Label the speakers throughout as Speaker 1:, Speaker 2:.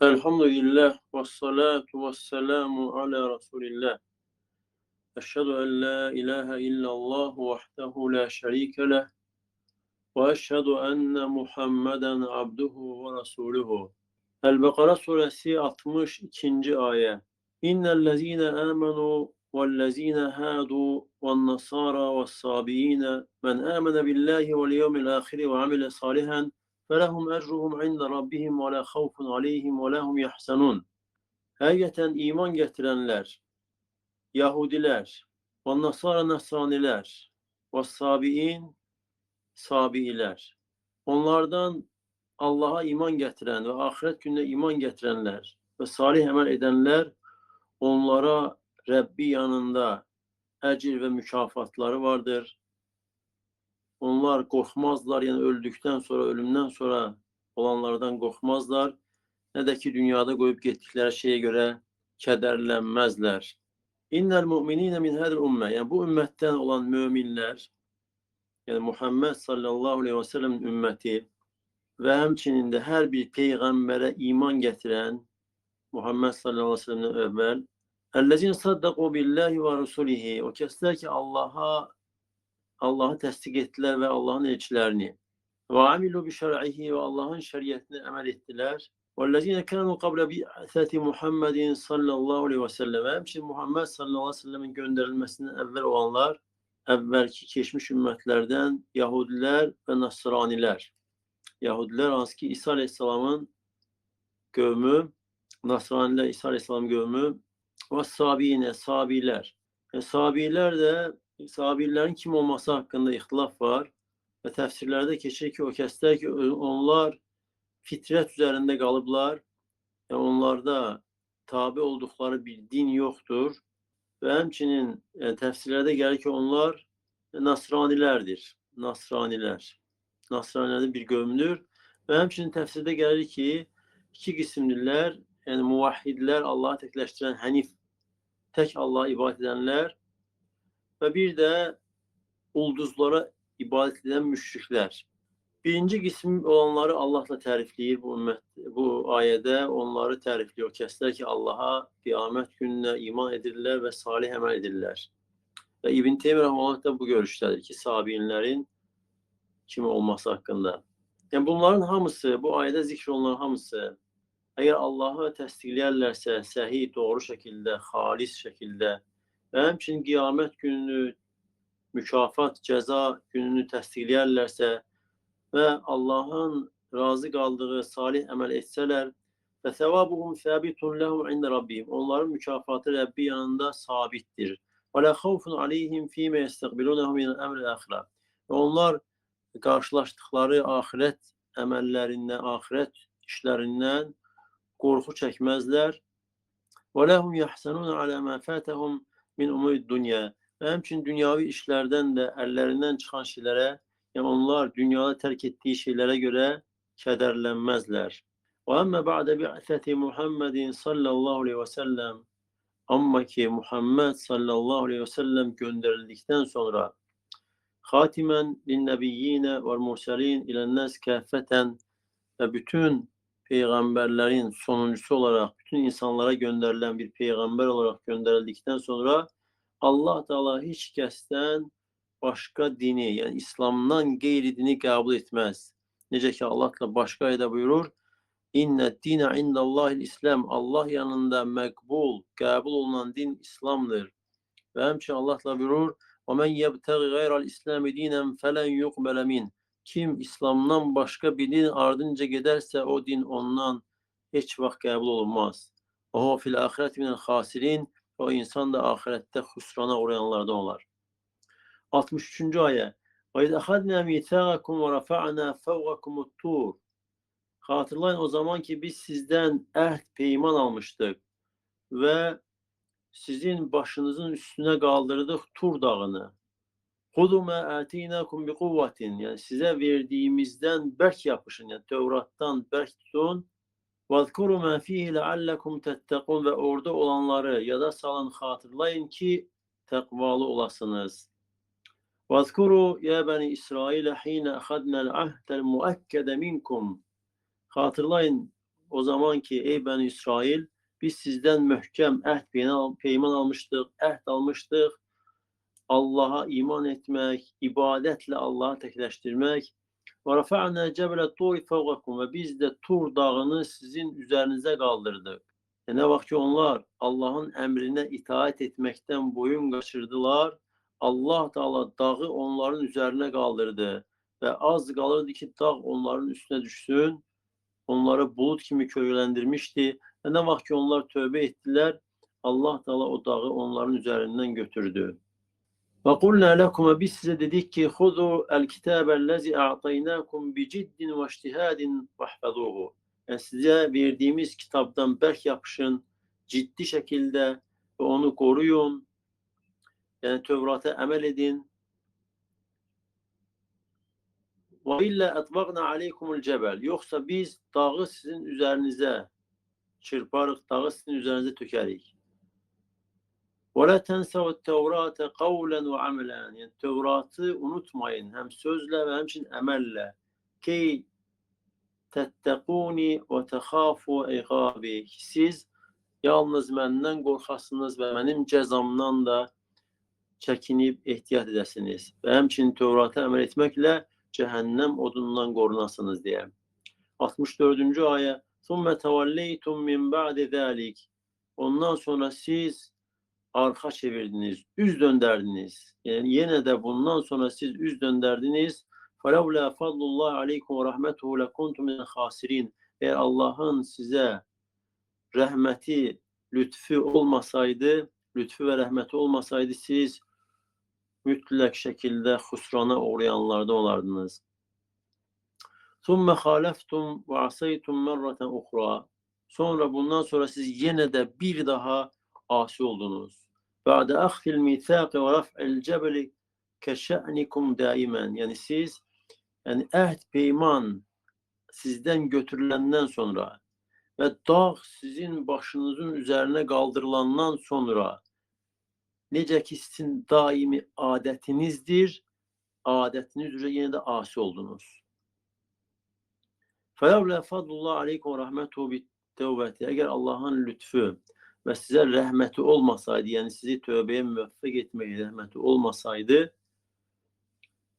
Speaker 1: Elhamdülillah ve salatu ve selamu ala Resulillah. Eşhedü en la ilahe illallah vahdehu la şerike leh ve eşhedü enne Muhammeden abduhu ve resuluhu. El-Bekara suresi 62. ayet. İnnellezîne âmenû vellezîne hâdû ve'n-nasâra ve's-sâbiîne men âmene billahi vel yevmil âhiri ve amile sâlihen felehum ecruhum inde rabbihim ve la havfun aleyhim ve lahum yahzanun. Hakikaten iman getirenler, Yahudiler, ve Nasara Nasraniler, ve Sabi'in, Sabi'iler. Onlardan Allah'a iman getiren ve ahiret gününe iman getirenler ve salih amel edenler, onlara Rabbi yanında ecir ve mükafatları vardır. Onlar korkmazlar, yani öldükten sonra, ölümden sonra olanlardan korkmazlar. Ne de ki dünyada koyup gittikleri şeye göre kederlenmezler. İnnel mu'minine min hadil ümme, yani bu ümmetten olan müminler, yani Muhammed sallallahu aleyhi ve sellem'in ümmeti ve hemçinin de her bir peygambere iman getiren Muhammed sallallahu aleyhi ve sellem'den evvel ellezine saddaku billahi ve rusulihi, o kesler ki Allah'ı tasdik ettiler ve Allah'ın elçilerini ve amilu bi şer'ihi, ve Allah'ın şeriatine amel ettiler. وَالَّذ۪ينَ كَانُوا قَبْلَ بِعْثَةِ مُحَمَّدٍ sallallahu aleyhi ve sellem. Hemçinin Muhammed sallallahu aleyhi ve sellemin gönderilmesinden evvel olanlar, evvelki geçmiş ümmetlerden Yahudiler ve Nasraniler. Yahudiler hansı İsa aleyhisselamın kavmi, Nasraniler İsa aleyhisselamın kavmi ve Sabiine, Sabiler. Sabiler de, Sabilerin kim olması hakkında ihtilaf var ve tefsirlerde geçir ki o kesler ki onlar fitret üzerinde kalıblar. Yani onlarda tabi oldukları bir din yoktur. Ve hemçinin tefsirlerde gelir ki onlar Nasranilerdir. Nasraniler. Nasranilerin bir kavmidir. Ve hemçinin tefsirde gelir ki iki kısımlılar, yani muvahhidler, Allah'ı tekleştiren Hanif, tek Allah'a ibadet edenler ve bir de ulduzlara ibadet eden müşrikler. Birinci kısım olanları Allah'la tərifləyir bu ümmət, bu ayədə onları tərifliyor. Kəslər ki Allah'a, qiyamət gününə iman edirlər və salih əməl edirlər. Və İbn Teymiyyə rəhməhullah da bu görüşdədir ki, sabiinlərin kim olması haqqında. Yəni bunların hamısı, bu ayədə zikr olunan hamısı, əgər Allah'ı təsdiqləyərlərsə səhih, doğru şəkildə, xalis şəkildə və həmçinin qiyamət gününü, mükafat, cəza gününü təsdiqləyərlərsə ve Allah'ın razı kaldığı salih amel etseler ve sevabuhum sabitun lehum inde rabbihim, onların mükafatı Rabbi yanında sabittir. Ve la havfun aleyhim fîme yestekbilunehu min emril ahire, ve onlar karşılaştıkları ahiret emellerinden, ahiret işlerinden korku çekmezler. Ve lehum yahsenun ala ma fatahum min umuri dunya, ve hemçin dünyavi işlerden de ellerinden çıkan şeylere, yani onlar dünyada terk ettiği şeylere göre kederlenmezler. وَاَمَّا بَعْدَ بِعْثَةِ مُحَمَّدٍ sallallahu aleyhi ve sellem, amma ki Muhammed sallallahu aleyhi ve sellem gönderildikten sonra hatimen linnebiyyine vel murselin ilennas kâffeten, ve bütün peygamberlerin sonuncusu olarak bütün insanlara gönderilen bir peygamber olarak gönderildikten sonra Allah Teala hiç kesten başka dini, yani İslam'dan gayri dini kabul etmez. Necə ki Allah da başka ayda buyurur: İnne dine indallahil İslam, Allah yanında mekbul, kabul olunan din İslam'dır. Ve hemçinin Allah da buyurur: وَمَنْ يَبْتَغِ غَيْرَ الْإِسْلَامِ دِينًا فَلَنْ يُقْبَلَ مِنْهُ. Kim İslam'dan başka bir din ardınca giderse o din ondan hiç vaxt kabul olunmaz. وَهُوَ فِي الْآخِرَةِ مِنَ الْخَاسِرِينَ. O insan da ahirette husrana uğrayanlardan olar. 63. ayet. وَاِذْ اَخَذْنَا مِيثَاقَكُمْ وَرَفَعْنَا فَوْقَكُمُ الطُّورِ. Hatırlayın o zaman ki biz sizden peyman almıştık ve sizin başınızın üstüne kaldırdık Tur dağını. خُذُوا مَا آتِينَاكُمْ بِقُوَّةٍ. Yani size verdiğimizden berk yapışın, yani Tevrat'tan berk tutun. وَاذْكُرُوا مَا فِيهِ لَعَلَّكُمْ تَتَّقُونَ. Ve orada olanları ya da salın, hatırlayın ki takvalı olasınız. وَاذْكُرُوا يَا بَنِي إِسْرَائِيلَ حِينَ أَخَذْنَا الْعَهْدَ الْمُؤَكَّدَ مِنْكُمْ. Hatırlayın o zaman ki ey Bəni İsrail, biz sizden möhkem peyman almıştık, əhd almıştık. Allah'a iman etmek, ibadetle Allah'ı tekleştirmek. Ve rafa'na cebele turi fevgakum ve biz de Tur dağını sizin üzerinize kaldırdık. Ne vakit ki onlar Allah'ın emrine itaat etmekten boyun kaçırdılar, Allah Teala dağı onların üzerine kaldırdı ve az kalırdı ki dağ onların üstüne düşsün. Onları bulut gibi kölgelendirmişti. Ve ne vakit ki onlar tövbe ettiler, Allah Teala o dağı onların üzerinden götürdü. Ve kulna lekum, biz size dedik ki huzu el kitabellezi a'taynakum bi ciddin ve ijtihadin vahfazuhu. Yani size verdiğimiz kitaptan berk yapışın, ciddi şekilde ve onu koruyun. Yani Tevrat'a amel edin. Ve illa etbagna aleykumul cebel. Yoksa biz dağı sizin üzerinize çırparık, dağı sizin üzerinize tökerik. وَلَا تَنْسَوَا التَّوْرَاتَ قَوْلًا وَعَمَلًا. Yani Tevrat'ı unutmayın, hem sözle ve hem için emelle. Ki tettekûni ve tehâfû iqâbi. Siz yalnız məndən qorxasınız və mənim cəzamdan da çəkinib ehtiyat edəsiniz. Və həmçinin Tevrata əməl etməklə cəhənnəm odundan qorunasınız deyə. 64-cü ayə. ثُمَّ تَوَلَّيْتُمْ مِنْ بَعْدِ ذَٰلِكِ. Ondan sonra siz arka çevirdiniz, yüz dönderdiniz. Yani yine de bundan sonra siz yüz dönderdiniz. فَلَوْلَا فَضْلُ اللّٰهِ عَلَيْكُمْ وَرَحْمَتُهُ لَكُنْتُمْ مِنَ الْخَاسِرِينَ. Eğer Allah'ın size rahmeti, lütfu olmasaydı, lütfu ve rahmeti olmasaydı siz mütlak şekilde husrana uğrayanlardan olardınız. ثُمَّ خَالَفْتُمْ وَعَصَيْتُمْ مَرَّةً اُخْرَى. Sonra bundan sonra siz yine de bir daha asi oldunuz. بَعْدَ أَخْفِ الْمِيثَاقِ وَرَفْعِ الْجَبَلِ كَشَأْنِكُمْ دَائِمًا. Yani siz, yani ehd peyman sizden götürülenden sonra ve dağ sizin başınızın üzerine kaldırılandan sonra necə ki sizin daimi adetinizdir, adetiniz üzere yine de asi oldunuz. فَلَوْلَا فَضْلُ اللّٰهِ عَلَيْكُمْ وَرَحْمَتُهُ بِالتَّوْبَةِ. Eğer Allah'ın lütfu ve size rahmeti olmasaydı, yani sizi tövbeye müvaffak etmeye rahmeti olmasaydı,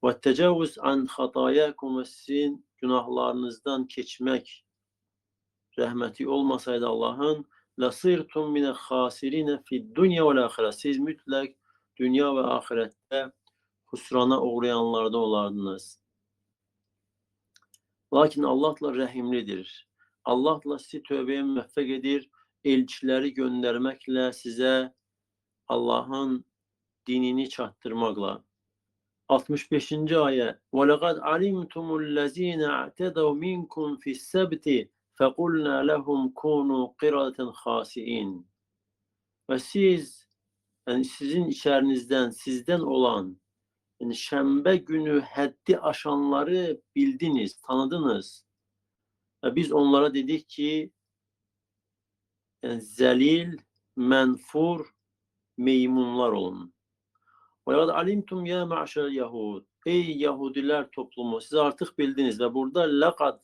Speaker 1: وَالتَّجَوُزْ عَنْ خَطَايَاكُمْ ve sizin günahlarınızdan geçmek rahmeti olmasaydı Allah'ın, لَصِرْتُمْ مِنَ الْخَاسِرِينَ فِي الدُّنْيَا وَالْآخِرَةِ. Siz mutlak dünya ve ahirette husrana uğrayanlardan olardınız. Lakin Allah'la rahimlidir. Allah'la sizi tövbeye müvaffak edir, elçileri göndermekle size Allah'ın dinini çattırmakla. 65. ayet. وَلَقَدْ عَلِمْتُمُ الَّذ۪ينَ اَعْتَدَوْا مِنْكُمْ فِي السَّبْتِ فَقُلْنَا لَهُمْ كُونُوا قِرَةً خَاسِئِينَ. Ve siz, yani sizin içerinizden, sizden olan, yani şembe günü haddi aşanları bildiniz, tanıdınız. Ve biz onlara dedik ki, yani zelil, menfur, meymunlar olun. وَلَقَدْ عَلِمْتُمْ يَا مَعْشَرَ الْيَهُودِ. Ey Yahudiler toplumu, siz artık bildiniz. Ve burada lakad,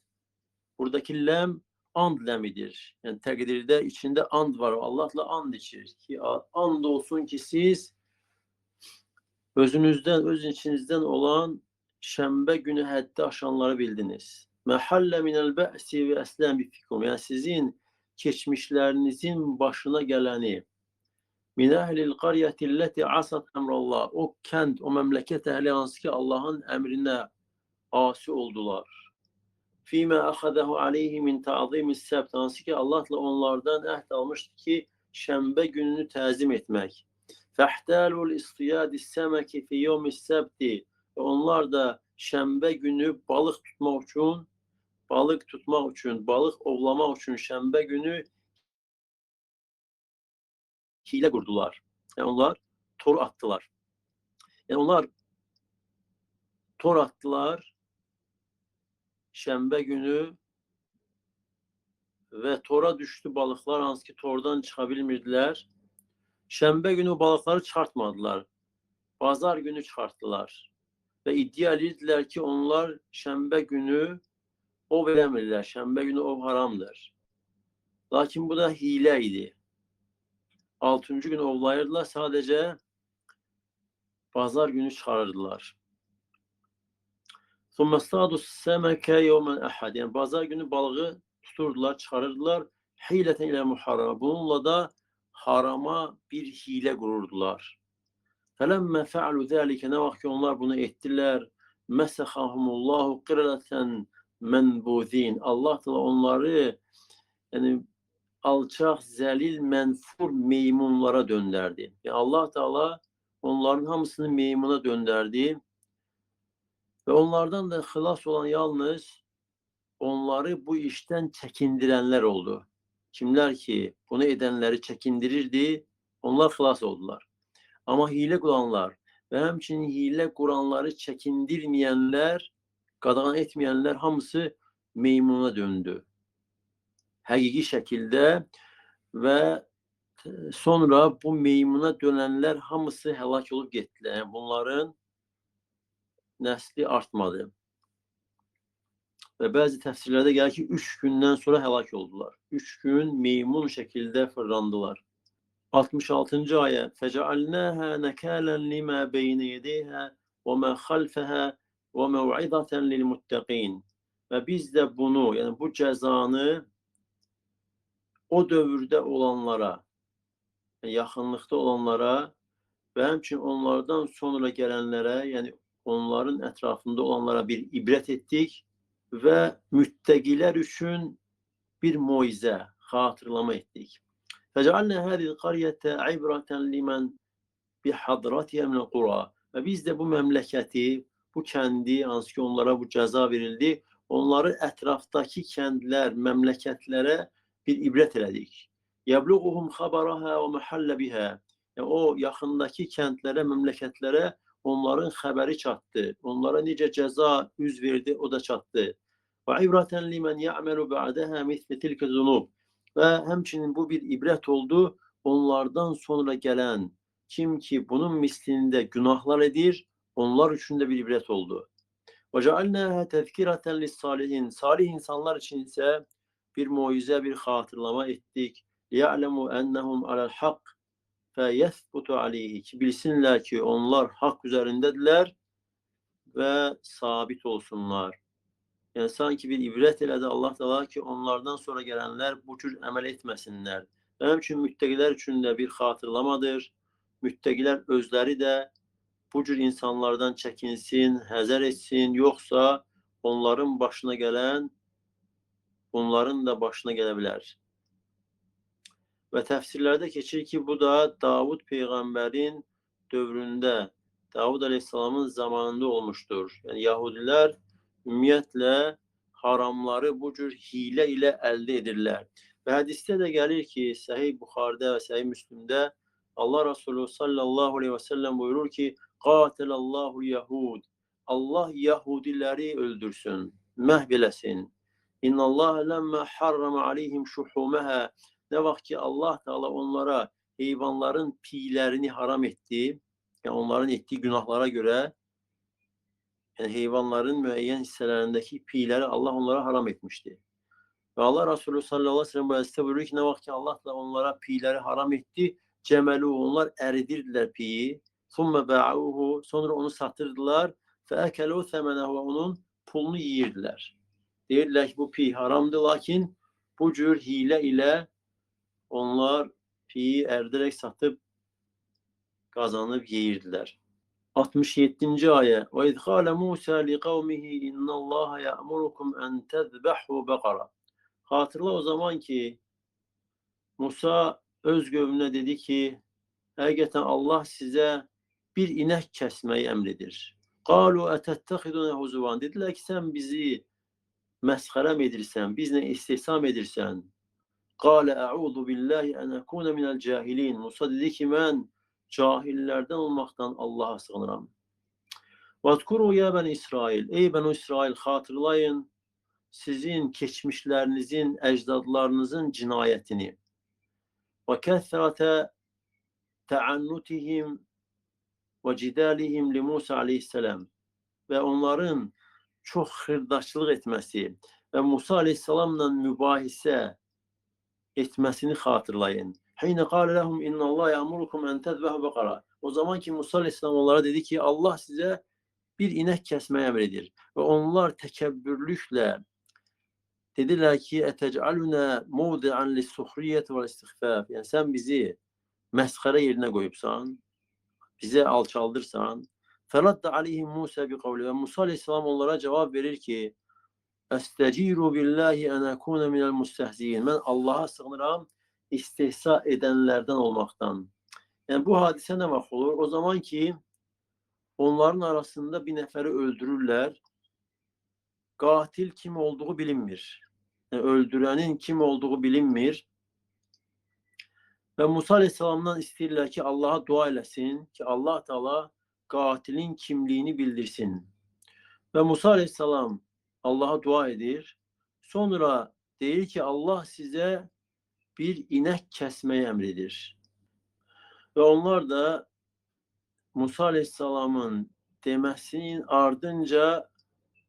Speaker 1: buradaki lem and lemidir. Yani tekdirde içinde and var. Allah'la and içir. Ki and olsun ki siz özünüzden, öz içinizden olan şembe günü haddi aşanları bildiniz. Mehalle minel be'si ve eslem fikum. Yani sizin geçmişlerinizin başına geleni, min ehlil qaryeti lleti asat emrallah. O kent, o memleket ehli hansı ki Allah'ın emrine asi oldular. Fîme ahadehu aleyhi min ta'zimis sebt. Hansı ki Allah'la onlardan ehd almıştı ki şembe gününü tazim etmek. Fehtalul istiyadis semeki fi yevmis sebti. Onlar da şembe günü balık tutmak için, balık ovlamak için şembe günü hile kurdular. Yani onlar tor attılar. Yani onlar tor attılar şembe günü ve tora düştü balıklar, hansı ki tordan çıkabilmirdiler. Şembe günü balıkları çıkartmadılar. Pazar günü çıkarttılar. Ve iddia ettiler ki onlar şembe günü ov edemirler. Şembe günü ov haramdır. Lakin bu da hile idi. 6. gün ovlayırdılar, sadece pazar günü çıkarırdılar. ثُمَّ اصْطَادُوا السَّمَكَ يَوْمَ الْأَحَدِ. Yani pazar günü balığı tuturdular, çıkarırdılar. حِيلَةً اِلَى مُحَرَّمَ. Bununla da harama bir hile kururdular. فَلَمَّا فَعَلُوا ذَٰلِكَ. Ne vakit onlar bunu ettiler. مَسَخَهُمُ اللّٰهُ قِرَةً مَنْبُوذ۪ينَ. Allah da onları yani alçak, zelil, menfur meymunlara döndürdü. Yani Allah Teala onların hamısını meymuna döndürdü. Ve onlardan da hılas olan yalnız onları bu işten çekindirenler oldu. Kimler ki bunu edenleri çekindirirdi, onlar hılas oldular. Ama hile kuranlar ve hemçinin hile kuranları çekindirmeyenler, qadağan etmeyenler hamısı meymuna döndü. Həqiqi şəkildə ve sonra bu meymuna dönenler hamısı həlak olub getdilər. Yəni bunların nəsli artmadı. Ve bazı təfsirlərdə gəlir ki, 3 gündən sonra həlak oldular. 3 gün meymun şəkildə fırlandılar. 66. ayə. Fəcəalnəhə nəkələn limə beynə yedəyhə və mə xalfəhə və məv'izətən lilmuttəqin. Və biz də bunu, yəni bu cəzanı o dövrdə olanlara, yəni yaxınlıqda olanlara və həmçinin onlardan sonra gələnlərə, yəni onların ətrafında olanlara bir ibrət etdik və müttəqilər üçün bir moizə, xatırlama etdik. Fəcəalnə hədil qaryətə ibrətən limən bihadratiyyə minəl qura. Və biz də bu məmləkəti, bu kəndi, hansı ki onlara bu cəza verildi, onları ətrafdakı kəndlər, məmləkətlərə bir ibrət elədik. Yəbluğuhum xəbərəhə və məhəllə bihə. Yəni, o yaxındakı kəndlərə, məmləkətlərə onların xəbəri çatdı. Onlara necə cəza üz verdi, o da çatdı. Və ibrətən limən ya'məlu ba'dəhə misli tilkə zunub. Və həmçinin bu bir ibrət oldu. Onlardan sonra gələn kim ki bunun mislində günahlar edir, onlar üçün də bir ibrət oldu. Və cəalnəhə təzkirətən lis-salihin. Salih insanlar üçün isə bir moizə, bir xatırlama etdik. Ya'lemu ennehum alel haqq fe yesbutu aleyhi. Ki bilsinlər ki onlar hak üzərindədirlər və sabit olsunlar. Yəni sanki bir ibrət elədi Allah Teala ki onlardan sonra gələnlər bu cür əməl etməsinlər. Və həmçinin müttəqilər üçün də bir xatırlamadır. Müttəqilər özləri də bu cür insanlardan çəkinsin, həzər etsin, yoxsa onların başına gələn onların da başına gələ bilər. Və təfsirlərdə keçir ki, bu da Davud Peyğəmbərin dövründə, Davud Aleyhisselamın zamanında olmuşdur. Yəni Yahudilər ümumiyyətlə haramları bu cür hilə ilə əldə edirlər. Və hədisdə də gəlir ki, Səhih Buxarıda və Səhih Müslimdə Allah Resulü sallallahu aleyhi və səlləm buyurur ki, Qatilallahu Yahud. Allah Yahudiləri öldürsün, məhv eləsin. İnnallâhe lemmə harrama aleyhim şuhuməhə. Ne vaxt ki Allah Teala onlara heyvanların piylərini haram etdi, yani onların ettiği günahlara göre, yani heyvanların müəyyən hissələrindəki piyləri Allah onlara haram etmişti. Ve Allah Resulü sallallahu aleyhi ve sellem bu hadiste buyuruyor ki ne vaxt ki Allah da onlara piyləri haram etdi, cəməlu onlar əridirdilər piyi, thumme ba'uhu, sonra onu satırdılar, feekelu themenehu, onun pulunu yiyirdilər. Deyirlər ki bu piy haramdı, lakin bu cür hile ile onlar piyi erdirək satıb qazanıb yeyirdilər. 67. ayə. Və iz qalə Musa li qavmihi innallaha ya'murukum an tezbahu baqara. Xatırla o zaman ki Musa öz qövmünə dedi ki, həqiqətən Allah sizə bir inək kəsməyi əmr edir. Qalu ətəttəxidunə huzuvan. Dedilər ki, sən bizi məsxərə edirsən, bizlə istehsam edirsən. Qale a'udhu billahi en ekune minel cahilin. Musa dedi ki mən cahillerden olmaktan Allah'a sığınıram. Vezkuru ya ben İsrail. Ey ben İsrail, hatırlayın sizin keçmişlerinizin, ecdadlarınızın cinayetini. Ve kethrate teannutihim ve cidalihim li Musa aleyhisselam. Ve onların çok hırdaşlık etmesi ve Musa aleyhisselamla mübahisə etmesini hatırlayın. Hine kâle lehum innallâhe ya'murukum en tezbehu bekara. O zaman ki Musa Aleyhisselam onlara dedi ki Allah size bir inek kesmeye emredir. Ve onlar tekebbürlükle dediler ki etec'aluna mevdi'an lis-suhriyeti ve'l-istihfaf. Yani sen bizi meskhare yerine koyupsan, bize alçaldırsan. Feradda aleyhim Musa bi kavli. Ve Musa Aleyhisselam onlara cevap verir ki Esteciru billahi en ekune minel mustehziyin. Ben Allah'a sığınıram istihza edenlerden olmaktan. Yani bu hadise ne vakit olur? O zaman ki onların arasında bir neferi öldürürler. Katil kim olduğu bilinmir. Yani öldürenin kim olduğu bilinmir. Ve Musa Aleyhisselam'dan isterler ki Allah'a dua eləsin ki Allah Teala katilin kimliğini bildirsin. Ve Musa Aleyhisselam Allah'a dua edir. Sonra deyir ki Allah size bir inek kesmeyi emredir. Ve onlar da Musa Aleyhisselam'ın demesinin ardınca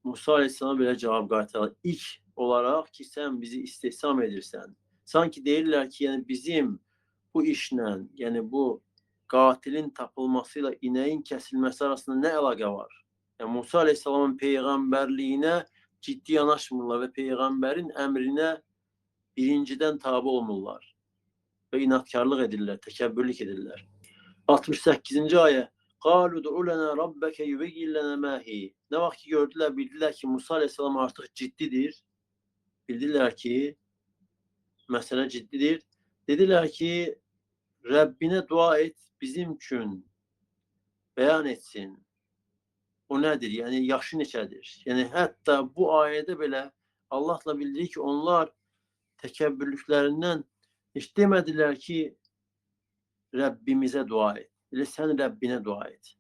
Speaker 1: Musa Aleyhisselam böyle cevap qaytarır. İlk olarak ki sen bizi istihsam edirsən. Sanki deyirlər ki yani bizim bu işlə, yani bu katilin tapılmasıyla ineğin kesilmesi arasında ne əlaqə var? Yani Musa Aleyhisselam'ın peygamberliğine ciddi yanaşmırlar ve peygamberin emrine birinciden tabi olmurlar. Ve inatkarlık edirlər, tekebbürlük edirlər. 68. ayet. قَالُوا دُعُ لَنَا رَبَّكَ يُبَيِّنْ لَنَا مَا هِي. Ne vakit ki gördüler, bildiler ki Musa Aleyhisselam artık ciddidir. Bildiler ki mesele ciddidir. Dediler ki Rabbine dua et, bizim için beyan etsin. O nedir? Yani yaşı neçədir? Yani hatta bu ayette bile Allah'la bildirir ki onlar tekebbürlüklerinden hiç demediler ki Rabbimize dua et. Öyle sen Rabbine dua et.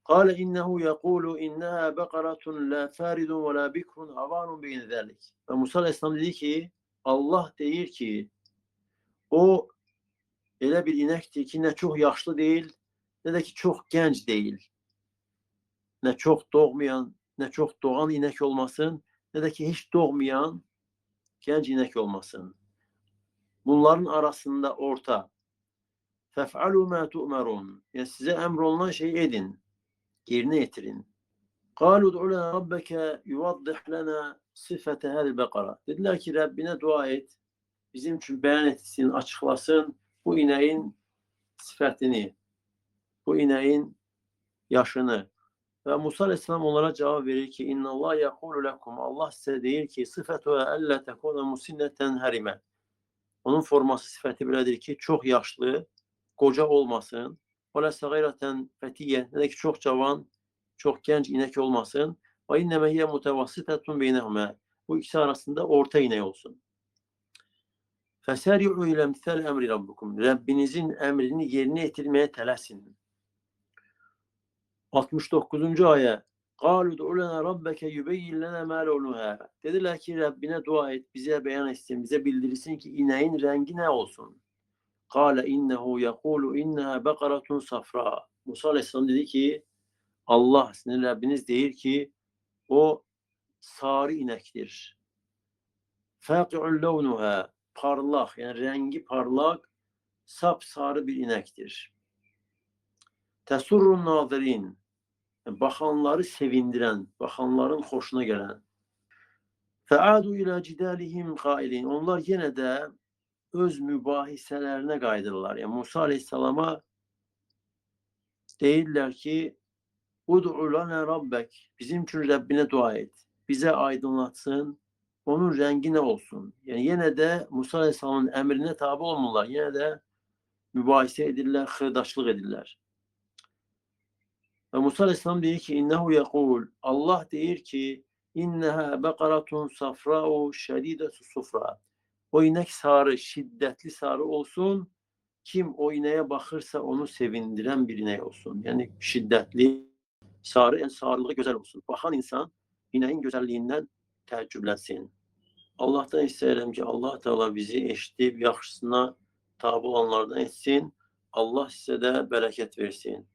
Speaker 1: قال إنه يقول إنها بقرة لا فارد ولا بكر عوان بين ذلك. Ve Musa Aleyhisselam dedi ki Allah deyir ki o elə bir inəkdir ki ne çok yaşlı değil ne de ki çok genç değil. Ne çok doğmayan ne çok doğan inek olmasın ne de ki hiç doğmayan genç inek olmasın. Bunların arasında orta. Fef'alu ma tu'merun. Yani size emrolunan şeyi edin. Yerine getirin. قالوا ادع لنا ربك يوضح لنا صفة هذه البقرة. Dediler ki Rabbine dua et. Bizim için beyan etsin, açıklasın bu ineğin sıfatını, bu ineğin yaşını. Ve Musa Aleyhisselam onlara cevap verir ki İnna Allah yekulu lekum. Allah size değil ki sıfetuha elle tekune musinneten herime. Onun forması sıfatı böyledir ki çok yaşlı, koca olmasın. Ve la sagireten fetiye. Ne de ki çok cavan, çok genç inek olmasın. Ve inneme hiye mutevassitetun beynehuma. Bu ikisi arasında orta inek olsun. Fesari'u ile emsal emri rabbukum. Rabbinizin emrini yerine getirmeye telasin. 69. ayet. قَالُوا دُعُ لَنَا رَبَّكَ يُبَيِّنْ لَنَا مَا لَوْنُهَا. Dediler ki Rabbine dua et, bize beyan etsin, bize bildirsin ki ineğin rengi ne olsun. قَالَ اِنَّهُ يَقُولُ اِنَّهَا بَقَرَةٌ صَفْرَى. Musa Aleyhisselam dedi ki Allah, sizin Rabbiniz değil ki o sarı inektir. فَاقِعُ لَوْنُهَا. Parlak, yani rengi parlak, sapsarı bir inektir. Tesurrun nazirin. Bakanları sevindiren, bakanların hoşuna gelen. Fe'adu ila cidalihim qailin. Onlar yine de öz mübahiselerine kaydırırlar. Yani Musa Aleyhisselam'a deyirlər ki Ud'u lana rabbek. Bizim için Rabbine dua et. Bize aydınlatsın. Onun rengi ne olsun? Yani yine de Musa Aleyhisselam'ın emrine tabi olmurlar. Yine de mübahise edirlər, xırdaşlıq edirlər. Ve Musa Aleyhisselam deyir ki innehu yekul. Allah deyir ki inneha bekaratun safra'u şedidetu sufra. O inek sarı, şiddetli sarı olsun. Kim o ineğe bakırsa onu sevindiren bir inek olsun. Yani şiddetli, sarı, yani sarılığı güzel olsun. Bakan insan ineğin güzelliğinden təəccüblənsin. Allah'tan isterim ki Allah Teala bizi eşitib yaxşısına tabi olanlardan etsin. Allah size de bereket versin.